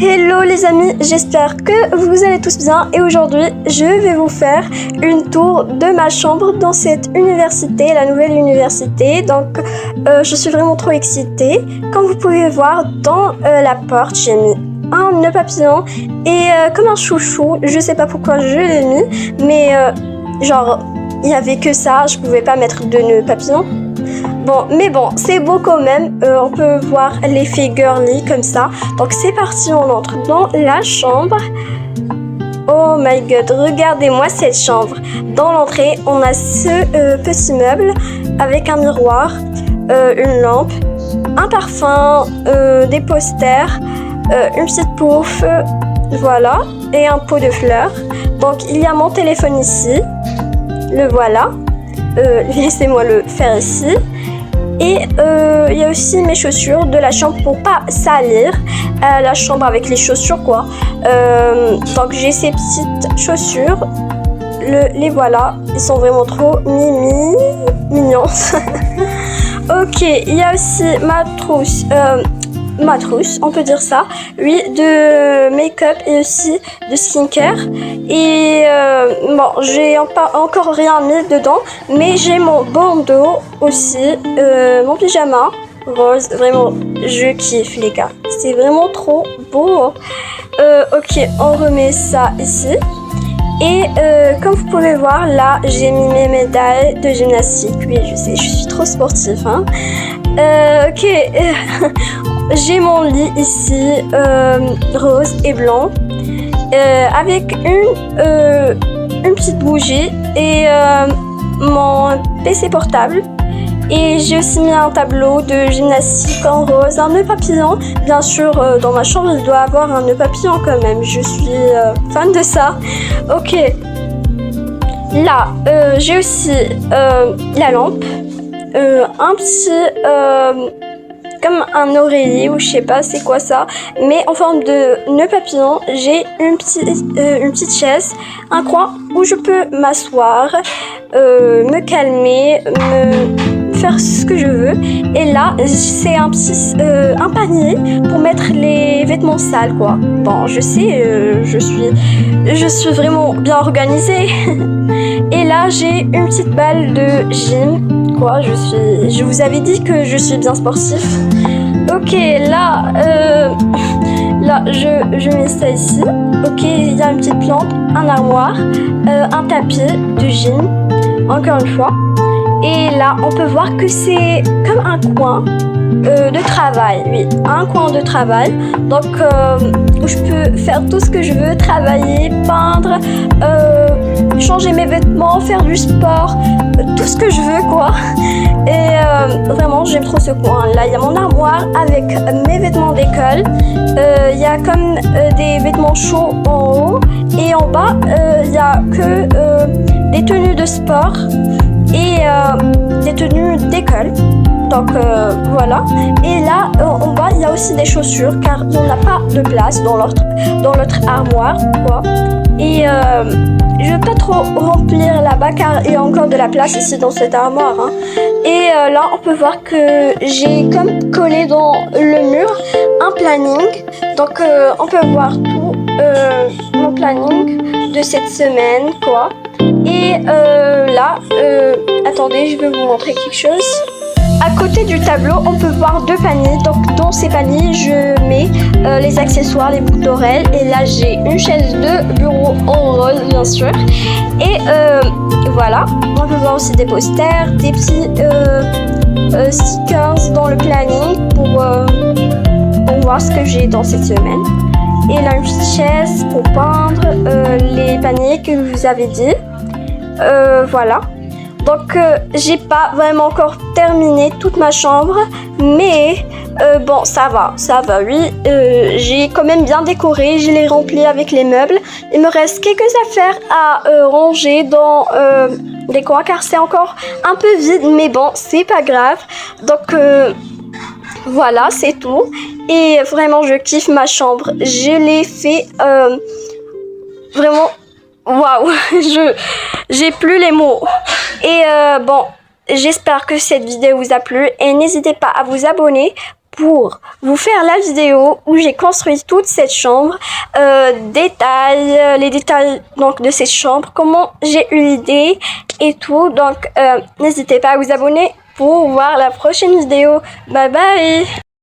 Hello les amis, j'espère que vous allez tous bien et aujourd'hui je vais vous faire une tour de ma chambre dans cette université, la nouvelle université. Donc je suis vraiment trop excitée. Comme vous pouvez voir dans la porte, j'ai mis un nœud papillon et comme un chouchou, je sais pas pourquoi je l'ai mis, mais genre il y avait que ça, je pouvais pas mettre de nœud papillon. Bon, c'est beau quand même. On peut voir l'effet girly comme ça. Donc c'est parti, on entre dans la chambre. Oh my god, regardez-moi cette chambre. Dans l'entrée, on a ce petit meuble avec un miroir, une lampe, un parfum, des posters, une petite pouffe, voilà, et un pot de fleurs. Donc il y a mon téléphone ici, le voilà. Laissez-moi le faire ici. Et il y a aussi mes chaussures de la chambre pour pas salir la chambre avec les chaussures quoi. Donc j'ai ces petites chaussures, les voilà, ils sont vraiment trop mignons. Ok, il y a aussi ma trousse, on peut dire ça, oui, de make-up et aussi de skincare. Et bon, j'ai pas encore rien mis dedans, mais j'ai mon bandeau aussi, mon pyjama rose. Vraiment, je kiffe les gars, c'est vraiment trop beau. Ok, on remet ça ici. Et comme vous pouvez voir, là, j'ai mis mes médailles de gymnastique. Oui, je sais, je suis trop sportive, hein. Ok, j'ai mon lit ici, rose et blanc, avec une petite bougie et mon PC portable. Et j'ai aussi mis un tableau de gymnastique en rose, un nœud papillon. Bien sûr, dans ma chambre, il doit avoir un nœud papillon quand même. Je suis fan de ça. Ok. Là, j'ai aussi la lampe, un petit... comme un oreiller ou je sais pas c'est quoi ça, mais en forme de nœud papillon. J'ai une petite chaise, un coin où je peux m'asseoir, me calmer, faire ce que je veux. Et là c'est un panier pour mettre les vêtements sales quoi. Bon, je sais, je suis vraiment bien organisée. Et là j'ai une petite balle de gym. Je vous avais dit que je suis bien sportif. Ok, là, je mets ça ici. Ok, il y a une petite plante, un armoire, un tapis de gym, encore une fois. Et là, on peut voir que c'est comme un coin de travail. Oui, un coin de travail. Donc, où je peux faire tout ce que je veux, travailler, peindre, changer mes vêtements, faire du sport, tout ce que je veux quoi. Et vraiment j'aime trop ce coin. Là il y a mon armoire avec mes vêtements d'école. Il y a comme des vêtements chauds en haut et en bas il y a que des tenues de sport et des tenues d'école. Donc voilà. Et là en bas il y a aussi des chaussures car on n'a pas de place dans l'autre armoire quoi. Et je veux pas trop remplir là-bas car il y a encore de la place ici dans cette armoire, hein. Et là on peut voir que j'ai comme collé dans le mur un planning. Donc on peut voir tout mon planning de cette semaine quoi. Et là, attendez, je vais vous montrer quelque chose. À côté du tableau, on peut voir deux paniers. Donc dans ces paniers, je mets les accessoires, les boucles d'oreilles. Et là, j'ai une chaise de bureau en rose, bien sûr. Et voilà, on peut voir aussi des posters, des petits stickers dans le planning pour voir ce que j'ai dans cette semaine. Et là, une petite chaise pour peindre les paniers que je vous avais dit. Voilà. Donc j'ai pas vraiment encore terminé toute ma chambre, mais bon ça va, oui, j'ai quand même bien décoré, je l'ai rempli avec les meubles. Il me reste quelques affaires à ranger dans les coins car c'est encore un peu vide, mais bon c'est pas grave. Donc voilà, c'est tout. Et vraiment je kiffe ma chambre, je l'ai fait vraiment waouh, j'ai plus les mots. Et bon, j'espère que cette vidéo vous a plu et n'hésitez pas à vous abonner pour vous faire la vidéo où j'ai construit toute cette chambre, les détails donc de cette chambre, comment j'ai eu l'idée et tout. Donc n'hésitez pas à vous abonner pour voir la prochaine vidéo. Bye bye.